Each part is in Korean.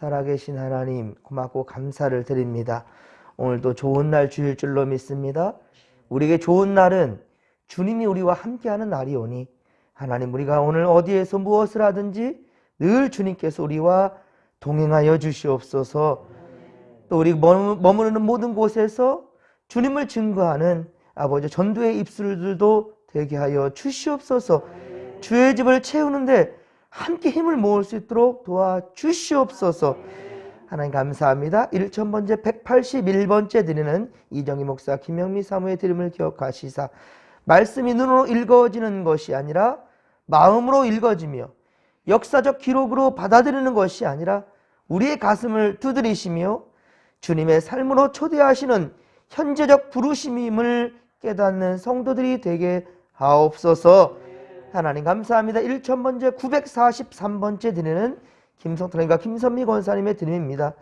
살아계신 하나님 고맙고 감사를 드립니다. 오늘도 좋은 날 주일 줄로 믿습니다. 우리에게 좋은 날은 주님이 우리와 함께하는 날이오니 하나님 우리가 오늘 어디에서 무엇을 하든지 늘 주님께서 우리와 동행하여 주시옵소서. 또 우리 머무르는 모든 곳에서 주님을 증거하는 아버지 전도의 입술들도 되게 하여 주시옵소서. 주의 집을 채우는데 함께 힘을 모을 수 있도록 도와주시옵소서. 하나님 감사합니다. 1000번째 181번째 드리는 이정희 목사 김영미 사모의 드림을 기억하시사 말씀이 눈으로 읽어지는 것이 아니라 마음으로 읽어지며 역사적 기록으로 받아들이는 것이 아니라 우리의 가슴을 두드리시며 주님의 삶으로 초대하시는 현재적 부르심임을 깨닫는 성도들이 되게 하옵소서. 하나님 감사합니다. 1000번째 943번째 드리는 김성탄과 김선미 권사님의 드림입니다.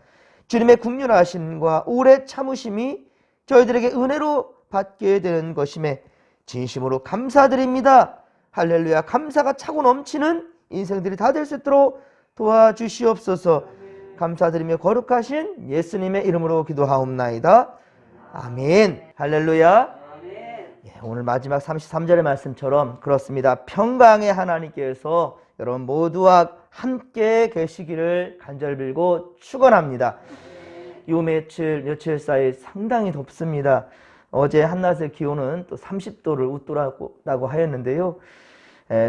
주님의 국률하심과 오래 참으심이 저희들에게 은혜로 받게 되는 것임에 진심으로 감사드립니다. 할렐루야. 감사가 차고 넘치는 인생들이 다 될 수 있도록 도와주시옵소서. 감사드리며 거룩하신 예수님의 이름으로 기도하옵나이다. 아멘. 할렐루야. 오늘 마지막 33절의 말씀처럼 그렇습니다. 평강의 하나님께서 여러분 모두와 함께 계시기를 간절히 빌고 축원합니다. 요 며칠 사이 상당히 덥습니다. 어제 한낮의 기온은 또 30도를 웃돌았다고 하였는데요.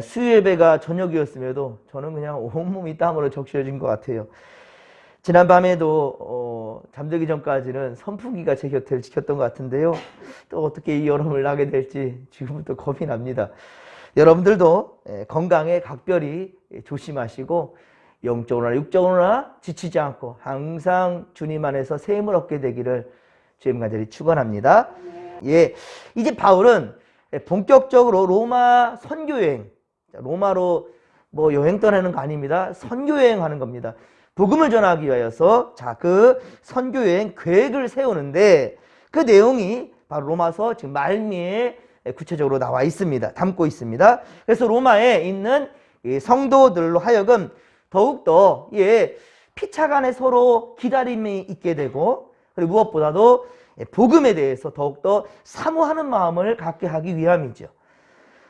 수요예배가 저녁이었음에도 저는 그냥 온몸이 땀으로 적셔진 것 같아요. 지난밤에도 잠들기 전까지는 선풍기가 제 곁을 지켰던 것 같은데요. 또 어떻게 이 여름을 나게 될지 지금부터 겁이 납니다. 여러분들도 건강에 각별히 조심하시고 영적으로나 육적으로나 지치지 않고 항상 주님 안에서 새 힘을 얻게 되기를 주님 간절히 축원합니다. 예, 이제 바울은 본격적으로 로마 선교여행, 로마로 뭐 여행 떠나는 거 아닙니다. 선교여행 하는 겁니다. 복음을 전하기 위하여서 그 선교여행 계획을 세우는데 그 내용이 바로 로마서 지금 말미에 구체적으로 나와 있습니다. 담고 있습니다. 그래서 로마에 있는 성도들로 하여금 더욱더 피차 간에 서로 기다림이 있게 되고 그리고 무엇보다도 복음에 대해서 더욱더 사모하는 마음을 갖게 하기 위함이죠.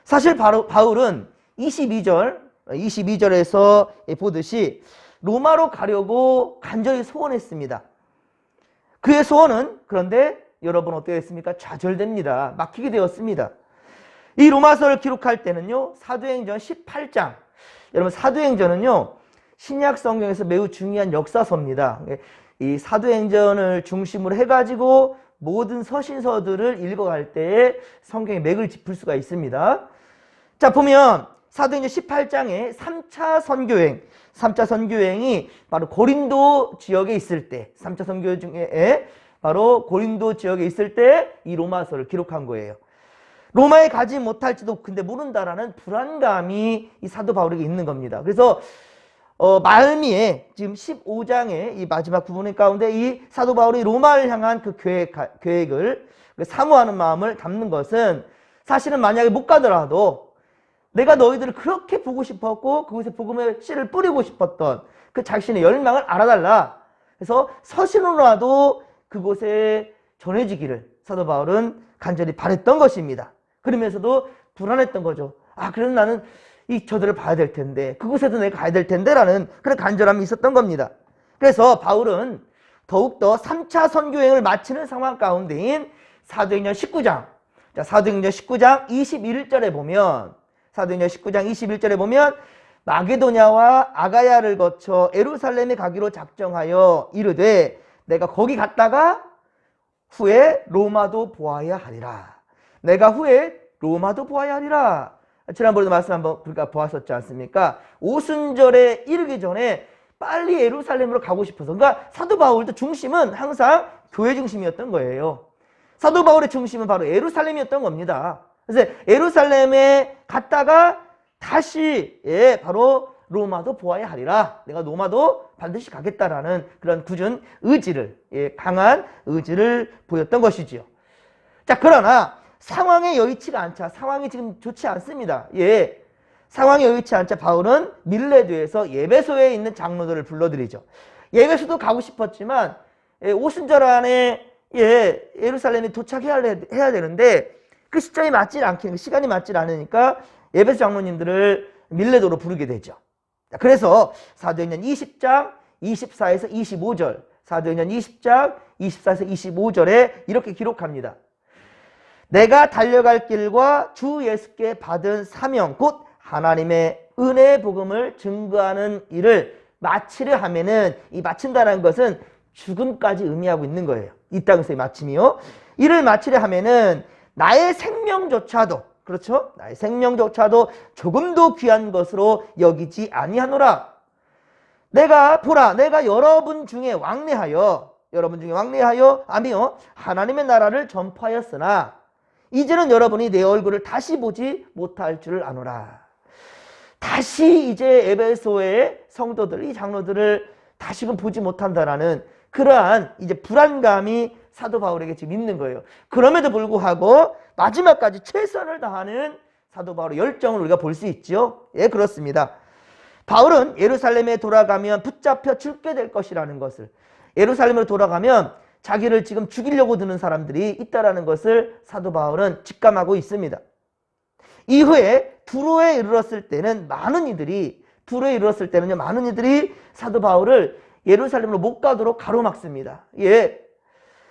사실 바울은 22절에서 보듯이 로마로 가려고 간절히 소원했습니다. 그의 소원은 그런데 여러분 어떻게 됐습니까? 좌절됩니다. 막히게 되었습니다. 이 로마서를 기록할 때는요, 사도행전 18장. 여러분 사도행전은요, 신약 성경에서 매우 중요한 역사서입니다. 이 사도행전을 중심으로 해가지고 모든 서신서들을 읽어갈 때에 성경의 맥을 짚을 수가 있습니다. 자, 보면 사도행전 18장에 3차 선교행, 3차 선교행이 바로 고린도 지역에 있을 때, 3차 선교 중에 바로 고린도 지역에 있을 때 이 로마서를 기록한 거예요. 로마에 가지 못할지도 근데 모른다라는 불안감이 이 사도 바울에게 있는 겁니다. 그래서 말미에 지금 15장의 이 마지막 부분 가운데 이 사도 바울이 로마를 향한 그 계획을 사모하는 마음을 담는 것은 사실은 만약에 못 가더라도 내가 너희들을 그렇게 보고 싶었고 그곳에 복음의 씨를 뿌리고 싶었던 그 자신의 열망을 알아달라. 그래서 서신으로라도 그곳에 전해지기를 사도 바울은 간절히 바랬던 것입니다. 그러면서도 불안했던 거죠. 그래도 나는 저들을 봐야 될 텐데 그곳에도 내가 가야 될 텐데 라는 그런 간절함이 있었던 겁니다. 그래서 바울은 더욱더 3차 선교행을 마치는 상황 가운데인 사도행전 19장, 자, 사도행전 19장 21절에 보면 사도행전 19장 21절에 보면 마게도냐와 아가야를 거쳐 예루살렘에 가기로 작정하여 이르되 내가 거기 갔다가 후에 로마도 보아야 하리라. 내가 후에 로마도 보아야 하리라. 지난번에도 말씀 한번 우리가 보았었지 않습니까? 오순절에 이르기 전에 빨리 예루살렘으로 가고 싶어서. 그러니까 사도 바울도 중심은 항상 교회 중심이었던 거예요. 사도 바울의 중심은 바로 예루살렘이었던 겁니다. 그래서 예루살렘에 갔다가 다시 바로 로마도 보아야 하리라. 내가 로마도 반드시 가겠다라는 그런 굳은 의지를, 강한 의지를 보였던 것이지요. 자, 그러나 상황에 여의치가 않자. 상황이 지금 좋지 않습니다. 상황이 여의치 않자 바울은 밀레도에서 예배소에 있는 장로들을 불러들이죠. 예배소도 가고 싶었지만 오순절 안에 예루살렘에 도착해야 되는데 그 시점이 맞지 않게 시간이 맞지 않으니까 예배소 장로님들을 밀레도로 부르게 되죠. 그래서 사도행전 20장 24에서 25절, 사도행전 20장 24에서 25절에 이렇게 기록합니다. 내가 달려갈 길과 주 예수께 받은 사명 곧 하나님의 은혜의 복음을 증거하는 일을 마치려 하면은, 이 마친다는 것은 죽음까지 의미하고 있는 거예요. 이 땅에서의 마침이요. 이를 마치려 하면은 나의 생명조차도, 그렇죠? 나의 생명조차도 조금도 귀한 것으로 여기지 아니하노라. 내가 보라, 내가 여러분 중에 왕래하여 아미요 하나님의 나라를 전파하였으나 이제는 여러분이 내 얼굴을 다시 보지 못할 줄을 아노라. 다시 이제 에베소의 성도들, 이 장로들을 다시금 보지 못한다라는 그러한 이제 불안감이 사도 바울에게 지금 있는 거예요. 그럼에도 불구하고 마지막까지 최선을 다하는 사도 바울의 열정을 우리가 볼 수 있죠. 예, 그렇습니다. 바울은 예루살렘에 돌아가면 붙잡혀 죽게 될 것이라는 것을, 예루살렘으로 돌아가면 자기를 지금 죽이려고 드는 사람들이 있다라는 것을 사도 바울은 직감하고 있습니다. 이후에 두로에 이르렀을 때는 많은 이들이 사도 바울을 예루살렘으로 못 가도록 가로막습니다. 예,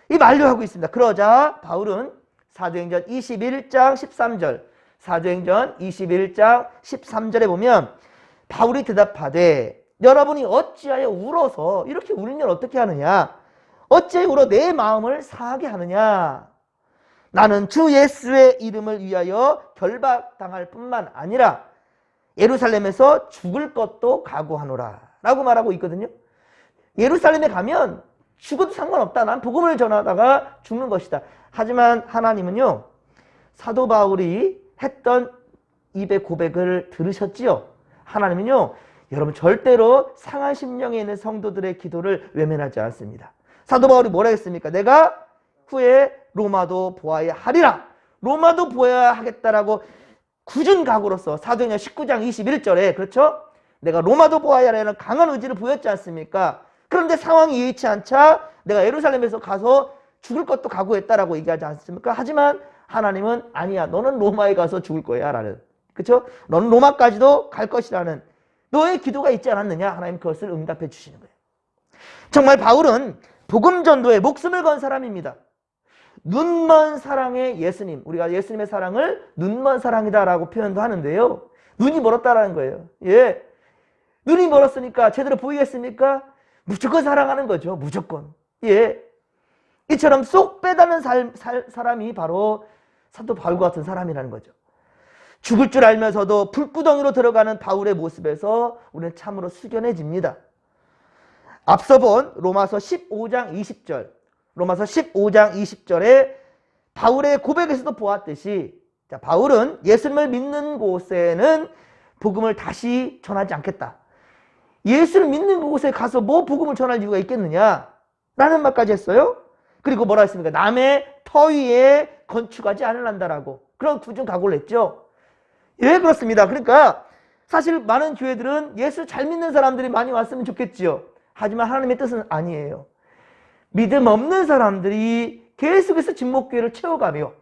이 만류하고 있습니다. 그러자 바울은 사도행전 21장 13절, 사도행전 21장 13절에 보면 바울이 대답하되 여러분이 어찌하여 울어서, 이렇게 울면 어떻게 하느냐, 어찌하여 울어 내 마음을 상하게 하느냐. 나는 주 예수의 이름을 위하여 결박당할 뿐만 아니라 예루살렘에서 죽을 것도 각오하노라 라고 말하고 있거든요. 예루살렘에 가면 죽어도 상관없다. 난 복음을 전하다가 죽는 것이다. 하지만 하나님은요, 사도 바울이 했던 입의 고백을 들으셨지요. 하나님은요, 여러분 절대로 상한 심령에 있는 성도들의 기도를 외면하지 않습니다. 사도 바울이 뭐라 했습니까? 내가 후에 로마도 보아야 하리라. 로마도 보아야 하겠다라고 굳은 각오로서 사도행전 19장 21절에, 그렇죠? 내가 로마도 보아야 하라는 강한 의지를 보였지 않습니까? 그런데 상황이 여의치 않자 내가 예루살렘에서 가서 죽을 것도 각오했다라고 얘기하지 않습니까? 하지만 하나님은 아니야, 너는 로마에 가서 죽을 거야 라는, 그렇죠? 너는 로마까지도 갈 것이라는 너의 기도가 있지 않았느냐? 하나님 그것을 응답해 주시는 거예요. 정말 바울은 복음 전도에 목숨을 건 사람입니다. 눈먼 사랑의 예수님, 우리가 예수님의 사랑을 눈먼 사랑이다라고 표현도 하는데요, 눈이 멀었다라는 거예요. 예, 눈이 멀었으니까 제대로 보이겠습니까? 무조건 사랑하는 거죠. 무조건. 예, 이처럼 쏙 빼다는 사람이 바로 사도 바울과 같은 사람이라는 거죠. 죽을 줄 알면서도 불구덩이로 들어가는 바울의 모습에서 우리는 참으로 숙연해집니다. 앞서 본 로마서 15장 20절, 로마서 15장 20절에 바울의 고백에서도 보았듯이, 자, 바울은 예수님을 믿는 곳에는 복음을 다시 전하지 않겠다. 예수를 믿는 곳에 가서 뭐 복음을 전할 이유가 있겠느냐 라는 말까지 했어요. 그리고 뭐라 했습니까? 남의 터 위에 건축하지 않으란다라고 그런 굳은 각오를 했죠. 예, 그렇습니다. 그러니까 사실 많은 교회들은 예수 잘 믿는 사람들이 많이 왔으면 좋겠지요. 하지만 하나님의 뜻은 아니에요. 믿음 없는 사람들이 계속해서 진목교회를 채워가며,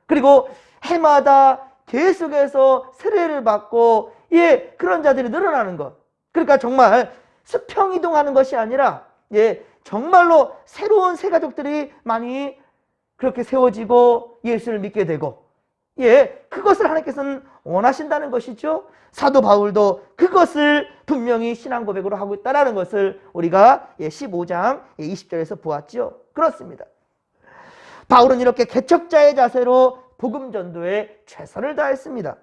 그리고 해마다 계속해서 세례를 받고, 예, 그런 자들이 늘어나는 것. 그러니까 정말 수평이동하는 것이 아니라, 예, 정말로 새로운 새 가족들이 많이 그렇게 세워지고 예수를 믿게 되고, 예, 그것을 하나님께서는 원하신다는 것이죠. 사도 바울도 그것을 분명히 신앙 고백으로 하고 있다는 것을 우리가 15장 20절에서 보았죠. 그렇습니다. 바울은 이렇게 개척자의 자세로 복음 전도에 최선을 다했습니다.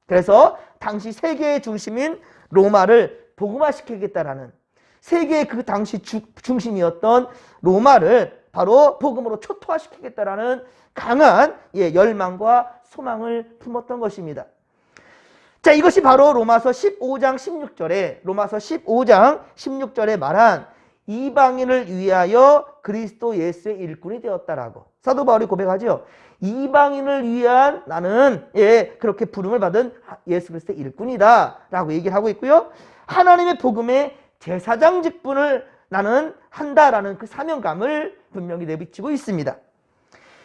그래서 당시 세계의 중심인 로마를 복음화시키겠다라는, 세계의 그 당시 중심이었던 로마를 바로 복음으로 초토화시키겠다라는 강한 열망과 소망을 품었던 것입니다. 자, 이것이 바로 로마서 15장 16절에 말한 이방인을 위하여 그리스도 예수의 일꾼이 되었다라고 사도 바울이 고백하죠. 이방인을 위한 나는, 예, 그렇게 부름을 받은 예수 그리스도의 일꾼이다 라고 얘기를 하고 있고요. 하나님의 복음의 제사장 직분을 나는 한다라는 그 사명감을 분명히 내비치고 있습니다.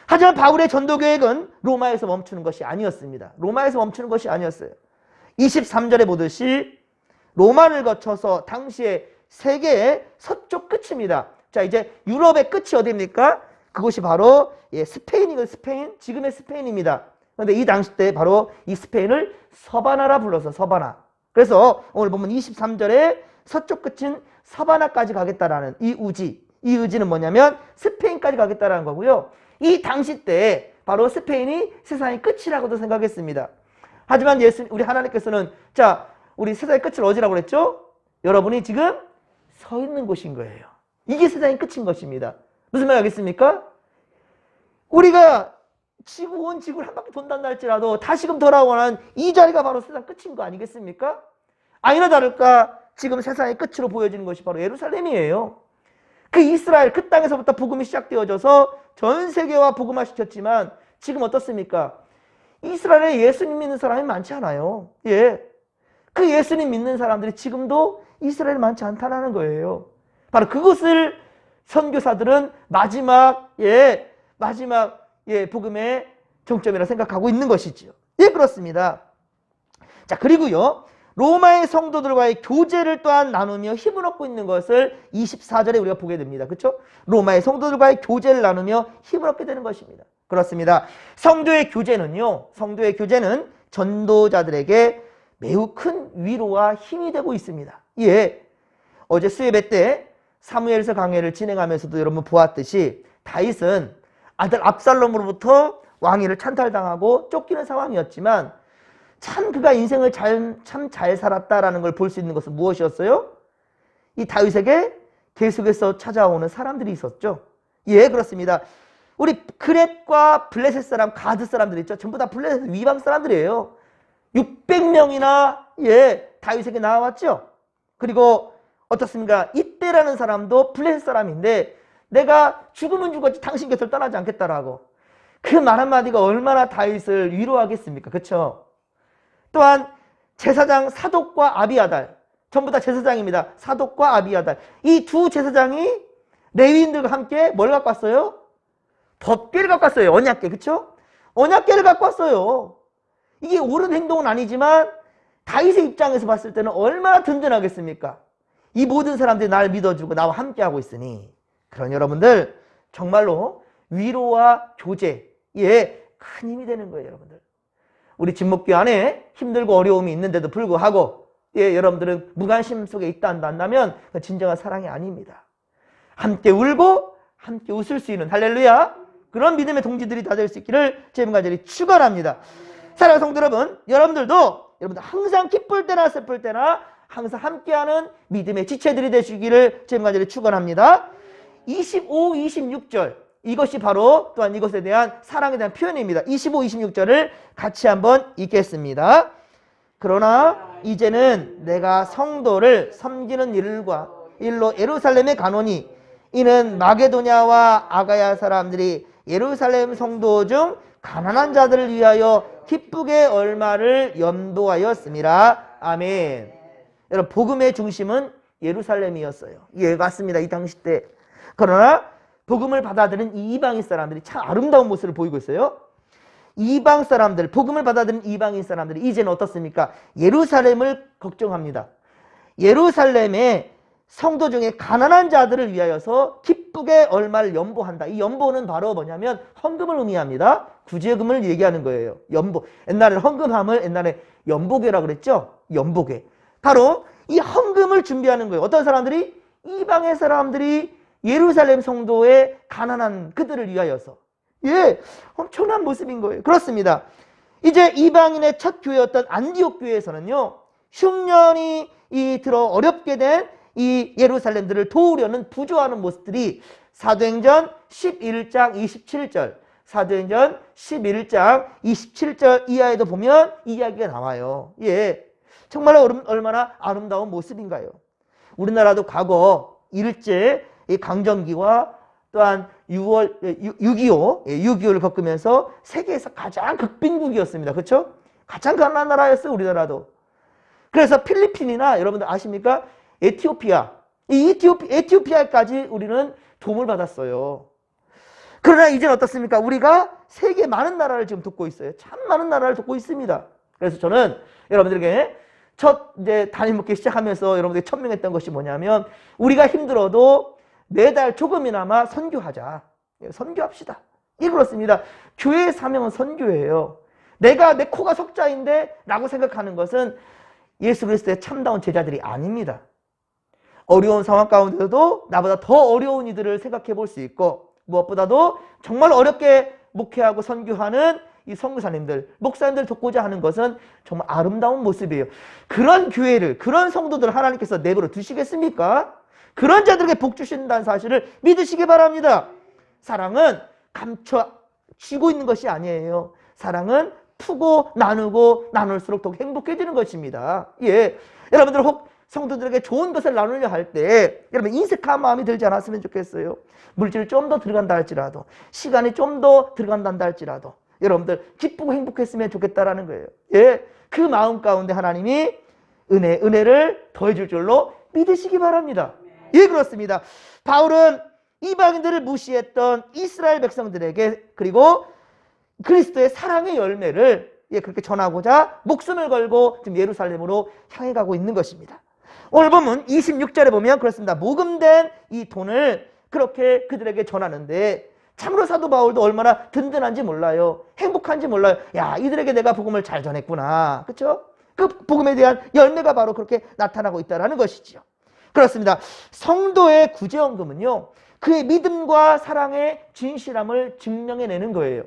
하지만 바울의 전도 계획은 로마에서 멈추는 것이 아니었습니다. 로마에서 멈추는 것이 아니었어요. 23절에 보듯이 로마를 거쳐서 당시에 세계의 서쪽 끝입니다. 자, 이제 유럽의 끝이 어디입니까? 그곳이 바로 스페인이거든요. 스페인, 지금의 스페인입니다. 그런데 이 당시 때 바로 이 스페인을 서바나라 불러서 서바나. 그래서 오늘 보면 23절에 서쪽 끝인 서바나까지 가겠다라는 이 의지는 뭐냐면 스페인까지 가겠다라는 거고요. 이 당시 때 바로 스페인이 세상의 끝이라고도 생각했습니다. 하지만 우리 하나님께서는 자, 우리 세상의 끝을 어디라고 그랬죠? 여러분이 지금 서 있는 곳인 거예요. 이게 세상의 끝인 것입니다. 무슨 말 하겠습니까? 우리가 온 지구를 한 바퀴 돈단다 할지라도 다시금 돌아오는 이 자리가 바로 세상 끝인 거 아니겠습니까? 아니나 다를까 지금 세상의 끝으로 보여지는 것이 바로 예루살렘이에요. 그 이스라엘 그 땅에서부터 복음이 시작되어져서 전 세계와 복음화시켰지만 지금 어떻습니까? 이스라엘에 예수님 믿는 사람이 많지 않아요. 예, 그 예수님 믿는 사람들이 지금도 이스라엘에 많지 않다는 거예요. 바로 그것을 선교사들은 마지막 복음의 정점이라 생각하고 있는 것이지요. 예, 그렇습니다. 자, 그리고요, 로마의 성도들과의 교제를 또한 나누며 힘을 얻고 있는 것을 24절에 우리가 보게 됩니다. 그렇죠? 로마의 성도들과의 교제를 나누며 힘을 얻게 되는 것입니다. 그렇습니다. 성도의 교제는 전도자들에게 매우 큰 위로와 힘이 되고 있습니다. 예, 어제 수예배 때 사무엘서 강해를 진행하면서도 여러분 보았듯이 다윗은 아들 압살롬으로부터 왕위를 찬탈당하고 쫓기는 상황이었지만 참 그가 인생을 참 잘 살았다라는 걸 볼 수 있는 것은 무엇이었어요? 이 다윗에게 계속해서 찾아오는 사람들이 있었죠. 예, 그렇습니다. 우리 그렛과 블레셋 사람, 가드 사람들 있죠. 전부 다 블레셋 위방 사람들이에요. 600명이나 다윗에게 나와왔죠. 그리고 어떻습니까? 이때라는 사람도 블레셋 사람인데 내가 죽으면 죽었지 당신 곁을 떠나지 않겠다라고. 그 말 한마디가 얼마나 다윗을 위로하겠습니까? 그렇죠? 또한 제사장 사독과 아비아달, 전부 다 제사장입니다. 사독과 아비아달. 이 두 제사장이 레위인들과 함께 뭘 갖고 왔어요? 법궤를 갖고 왔어요. 언약궤. 그렇죠? 언약궤를 갖고 왔어요. 이게 옳은 행동은 아니지만 다윗의 입장에서 봤을 때는 얼마나 든든하겠습니까? 이 모든 사람들이 날 믿어주고 나와 함께하고 있으니. 그런 여러분들 정말로 위로와 교제에 큰 힘이 되는 거예요. 여러분들. 우리 진목교 안에 힘들고 어려움이 있는데도 불구하고 여러분들은 무관심 속에 있다 한다면 그 진정한 사랑이 아닙니다. 함께 울고 함께 웃을 수 있는 할렐루야 그런 믿음의 동지들이 다 될 수 있기를 주님 간절히 축원합니다. 사랑하는 성도 여러분, 여러분들 항상 기쁠 때나 슬플 때나 항상 함께하는 믿음의 지체들이 되시기를 주님 간절히 축원합니다. 25, 26절 이것이 바로 또한 이것에 대한 사랑에 대한 표현입니다. 25, 26절을 같이 한번 읽겠습니다. 그러나 이제는 내가 성도를 섬기는 일로 예루살렘에 가노니 이는 마게도냐와 아가야 사람들이 예루살렘 성도 중 가난한 자들을 위하여 기쁘게 얼마를 염도하였습니다. 아멘. 여러분 복음의 중심은 예루살렘이었어요. 예, 맞습니다. 이 당시 때. 그러나 복음을 받아들인 이 이방인 사람들이 참 아름다운 모습을 보이고 있어요. 이방 사람들, 복음을 받아들인 이방인 사람들이 이제는 어떻습니까? 예루살렘을 걱정합니다. 예루살렘의 성도 중에 가난한 자들을 위하여서 기쁘게 얼마를 연보한다. 이 연보는 바로 뭐냐면 헌금을 의미합니다. 구제금을 얘기하는 거예요. 연보. 옛날에 헌금함을 옛날에 연보괴라고 그랬죠? 연보괴. 바로 이 헌금을 준비하는 거예요. 어떤 사람들이? 이방의 사람들이 예루살렘 성도의 가난한 그들을 위하여서. 예, 엄청난 모습인 거예요. 그렇습니다. 이제 이방인의 첫 교회였던 안디옥 교회에서는요, 흉년이 들어 어렵게 된 이 예루살렘들을 도우려는 부조하는 모습들이 사도행전 11장 27절, 사도행전 11장 27절 이하에도 보면 이야기가 나와요. 예, 정말 얼마나 아름다운 모습인가요? 우리나라도 과거 일제 이 강점기와 또한 6.25를 겪으면서 세계에서 가장 극빈국이었습니다. 그렇죠? 가장 가난한 나라였어요. 우리나라도. 그래서 필리핀이나 여러분들 아십니까? 에티오피아 이 에티오피아까지 우리는 도움을 받았어요. 그러나 이제는 어떻습니까? 우리가 세계 많은 나라를 지금 돕고 있어요. 참 많은 나라를 돕고 있습니다. 그래서 저는 여러분들에게 이제 담임 목회 시작하면서 여러분들이 천명했던 것이 뭐냐면, 우리가 힘들어도 매달 조금이나마 선교하자. 선교합시다. 이 그렇습니다. 교회의 사명은 선교예요. 내 코가 석자인데 라고 생각하는 것은 예수 그리스도의 참다운 제자들이 아닙니다. 어려운 상황 가운데서도 나보다 더 어려운 이들을 생각해 볼 수 있고, 무엇보다도 정말 어렵게 목회하고 선교하는 이 선교사님들, 목사님들 돕고자 하는 것은 정말 아름다운 모습이에요. 그런 교회를, 그런 성도들을 하나님께서 내버려 두시겠습니까? 그런 자들에게 복 주신다는 사실을 믿으시기 바랍니다. 사랑은 감춰지고 있는 것이 아니에요. 사랑은 푸고 나누고 나눌수록 더욱 행복해지는 것입니다. 예, 여러분들 혹 성도들에게 좋은 것을 나누려 할 때 여러분 인색한 마음이 들지 않았으면 좋겠어요. 물질이 좀 더 들어간다 할지라도, 시간이 좀 더 들어간다 할지라도 여러분들 기쁘고 행복했으면 좋겠다라는 거예요. 예, 그 마음 가운데 하나님이 은혜를 더해줄 줄로 믿으시기 바랍니다. 예, 그렇습니다. 바울은 이방인들을 무시했던 이스라엘 백성들에게, 그리고 그리스도의 사랑의 열매를 그렇게 전하고자 목숨을 걸고 지금 예루살렘으로 향해 가고 있는 것입니다. 오늘 보면 26절에 보면 그렇습니다. 모금된 이 돈을 그렇게 그들에게 전하는데, 참으로 사도 바울도 얼마나 든든한지 몰라요. 행복한지 몰라요. 야, 이들에게 내가 복음을 잘 전했구나. 그렇죠? 그 복음에 대한 열매가 바로 그렇게 나타나고 있다는 것이죠. 그렇습니다. 성도의 구제헌금은요, 그의 믿음과 사랑의 진실함을 증명해내는 거예요.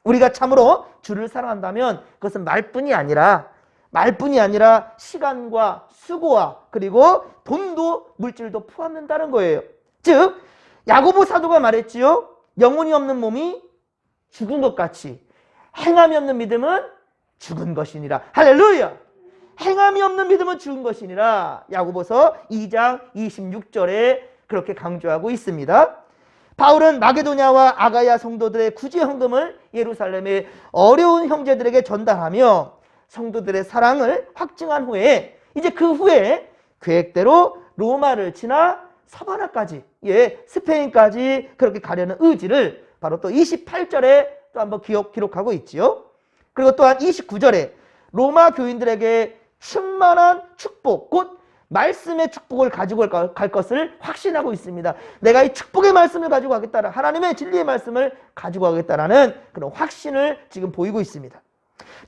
우리가 참으로 주를 사랑한다면 그것은 말뿐이 아니라 시간과 수고와 그리고 돈도 물질도 포함된다는 거예요. 즉 야고보 사도가 말했지요. 영혼이 없는 몸이 죽은 것 같이 행함이 없는 믿음은 죽은 것이니라. 할렐루야. 행함이 없는 믿음은 죽은 것이니라. 야고보서 2장 26절에 그렇게 강조하고 있습니다. 바울은 마게도냐와 아가야 성도들의 구제 헌금을 예루살렘의 어려운 형제들에게 전달하며 성도들의 사랑을 확증한 후에, 이제 그 후에 계획대로 로마를 지나 서바나까지, 스페인까지 그렇게 가려는 의지를 바로 또 28절에 또 한번 기록하고 있지요. 그리고 또한 29절에 로마 교인들에게 충만한 축복, 곧 말씀의 축복을 가지고 갈 것을 확신하고 있습니다. 내가 이 축복의 말씀을 가지고 가겠다는, 하나님의 진리의 말씀을 가지고 가겠다라는 그런 확신을 지금 보이고 있습니다.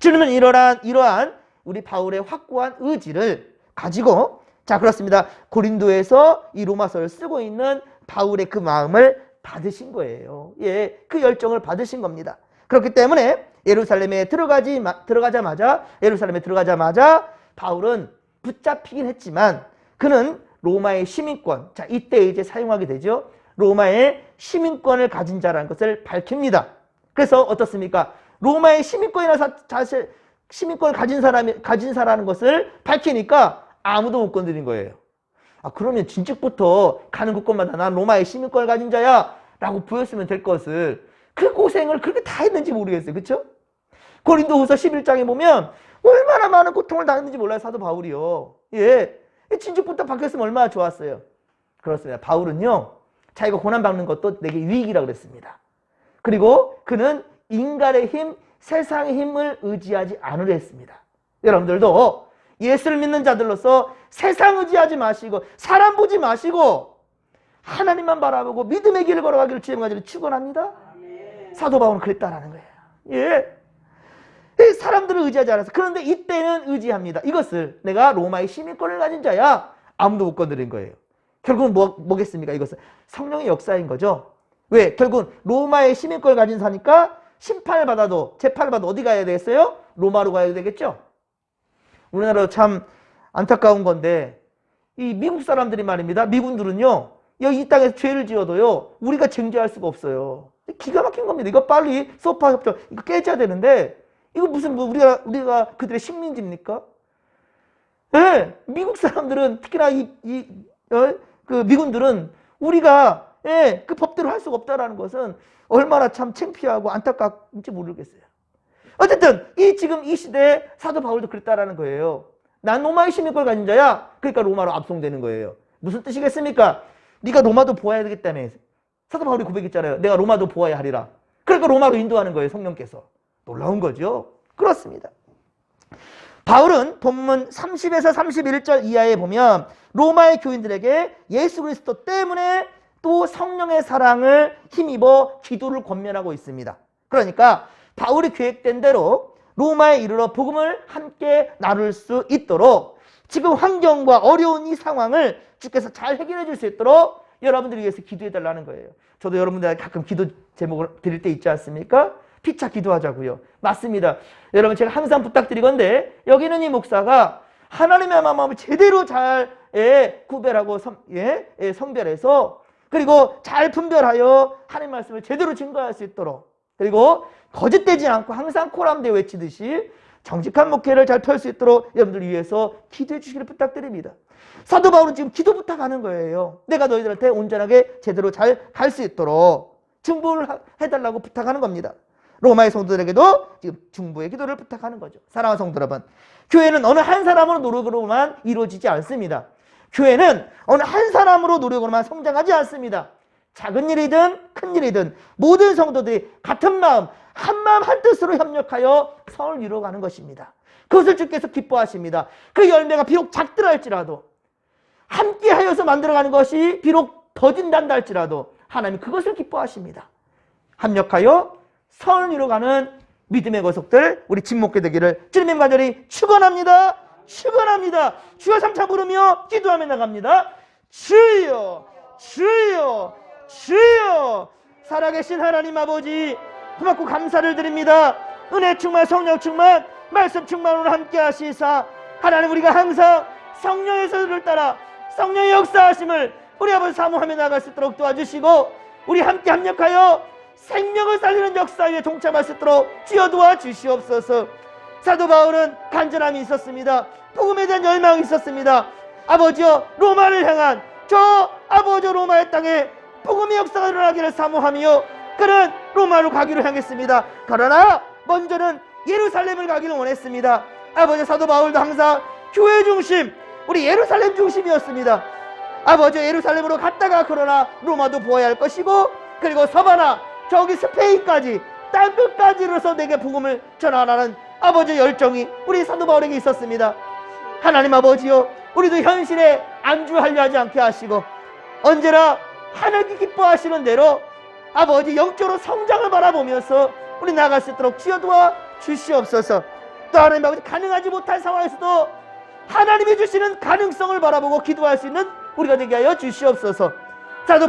주님은 이러한 우리 바울의 확고한 의지를 가지고, 자, 그렇습니다. 고린도에서 이 로마서를 쓰고 있는 바울의 그 마음을 받으신 거예요. 예, 그 열정을 받으신 겁니다. 그렇기 때문에 예루살렘에 들어가자마자 바울은 붙잡히긴 했지만 그는 로마의 시민권, 자, 이때 이제 사용하게 되죠. 로마의 시민권을 가진 자라는 것을 밝힙니다. 그래서 어떻습니까? 로마의 시민권을 가진 사라는 것을 밝히니까 아무도 못 건드린 거예요. 아, 그러면 진즉부터 가는 곳곳마다 난 로마의 시민권을 가진 자야 라고 보였으면 될 것을, 그 고생을 그렇게 다 했는지 모르겠어요. 그렇죠? 고린도후서 11장에 보면 얼마나 많은 고통을 당했는지 몰라요. 사도 바울이요. 예, 진즉부터 바뀌었으면 얼마나 좋았어요. 그렇습니다. 바울은요, 자기가 고난받는 것도 내게 유익이라고 그랬습니다. 그리고 그는 인간의 힘, 세상의 힘을 의지하지 않으려 했습니다. 여러분들도 예수를 믿는 자들로서 세상 의지하지 마시고 사람 보지 마시고 하나님만 바라보고 믿음의 길을 걸어가기를 주님과 저를 축원합니다. 사도 바울은 그랬다라는 거예요. 예, 사람들을 의지하지 않아서. 그런데 이때는 의지합니다. 이것을 내가 로마의 시민권을 가진 자야. 아무도 못 건드린 거예요. 결국은 뭐겠습니까? 이것은 성령의 역사인 거죠. 왜? 결국은 로마의 시민권을 가진 사니까 재판을 받아도 어디 가야 되겠어요? 로마로 가야 되겠죠? 우리나라도 참 안타까운 건데, 이 미국 사람들이 말입니다. 미군들은요, 이 땅에서 죄를 지어도요, 우리가 쟁죄할 수가 없어요. 기가 막힌 겁니다. 이거 빨리 소파 협정 이거 깨져야 되는데, 이거 무슨 우리가 그들의 식민지입니까? 예, 미국 사람들은 특히나 그 미군들은 우리가 그 법대로 할 수가 없다라는 것은 얼마나 참 창피하고 안타깝지 모르겠어요. 어쨌든 지금 이 시대에 사도 바울도 그랬다라는 거예요. 난 로마의 시민권을 가진 자야. 그러니까 로마로 압송되는 거예요. 무슨 뜻이겠습니까? 네가 로마도 보아야 되기 때문에. 사도 바울이 고백했잖아요. 내가 로마도 보아야 하리라. 그러니까 로마로 인도하는 거예요. 성령께서. 놀라운 거죠. 그렇습니다. 바울은 본문 30에서 31절 이하에 보면 로마의 교인들에게 예수 그리스도 때문에 또 성령의 사랑을 힘입어 기도를 권면하고 있습니다. 그러니까 바울이 계획된 대로 로마에 이르러 복음을 함께 나눌 수 있도록 지금 환경과 어려운 이 상황을 주께서 잘 해결해 줄 수 있도록 여러분들을 위해서 기도해 달라는 거예요. 저도 여러분들에게 가끔 기도 제목을 드릴 때 있지 않습니까? 피차 기도하자고요. 맞습니다. 여러분 제가 항상 부탁드리건데 여기는 이 목사가 하나님의 마음을 제대로 잘 구별하고 성별해서 그리고 잘 분별하여 하나님의 말씀을 제대로 증거할 수 있도록 그리고 거짓되지 않고 항상 코람대 외치듯이 정직한 목회를 잘 펼 수 있도록 여러분들 위해서 기도해 주시기를 부탁드립니다. 사도 바울은 지금 기도 부탁하는 거예요. 내가 너희들한테 온전하게 제대로 잘 갈 수 있도록 중보를 해달라고 부탁하는 겁니다. 로마의 성도들에게도 지금 중보의 기도를 부탁하는 거죠. 사랑하는 성도 여러분, 교회는 어느 한 사람으로 노력으로만 이루어지지 않습니다. 교회는 어느 한 사람으로 노력으로만 성장하지 않습니다. 작은 일이든 큰 일이든 모든 성도들이 같은 마음, 한 마음 한 뜻으로 협력하여 성을 이루어가는 것입니다. 그것을 주께서 기뻐하십니다. 그 열매가 비록 작더라 할지라도 함께하여서 만들어가는 것이 비록 더진단다 할지라도 하나님 그것을 기뻐하십니다. 합력하여 성을 이루어가는 믿음의 거속들 우리 진목게 되기를 주님의 간절히 축원합니다. 축원합니다. 주여 삼차 부르며 기도하며 나갑니다. 주여 주여 주여. 살아계신 하나님 아버지 고맙고 감사를 드립니다. 은혜 충만 성령 충만 말씀 충만으로 함께 하시사 하나님 우리가 항상 성령의 소리를 따라 성령의 역사하심을 우리 아버지 사모하며 나갈 수 있도록 도와주시고 우리 함께 합력하여 생명을 살리는 역사에 동참할 수 있도록 주여 도와주시옵소서. 사도 바울은 간절함이 있었습니다. 복음에 대한 열망이 있었습니다. 아버지여 로마를 향한 저 아버지 로마의 땅에 복음의 역사가 일어나기를 사모하며 그는 로마로 가기로 향했습니다. 그러나 먼저는 예루살렘을 가기를 원했습니다. 아버지 사도 바울도 항상 교회 중심 우리 예루살렘 중심이었습니다. 아버지 예루살렘으로 갔다가 그러나 로마도 보아야 할 것이고 그리고 서바나 저기 스페인까지 땅끝까지 이르러서 내게 복음을 전하라는 아버지의 열정이 우리 사도 바울에게 있었습니다. 하나님 아버지요 우리도 현실에 안주하려 하지 않게 하시고 언제나 하나님께 기뻐하시는 대로 아버지 영적으로 성장을 바라보면서 우리 나아갈 수 있도록 주여 도와 주시옵소서. 또 하나님 아버지 가능하지 못한 상황에서도 하나님이 주시는 가능성을 바라보고 기도할 수 있는 우리가 되게 하여 주시옵소서. 사도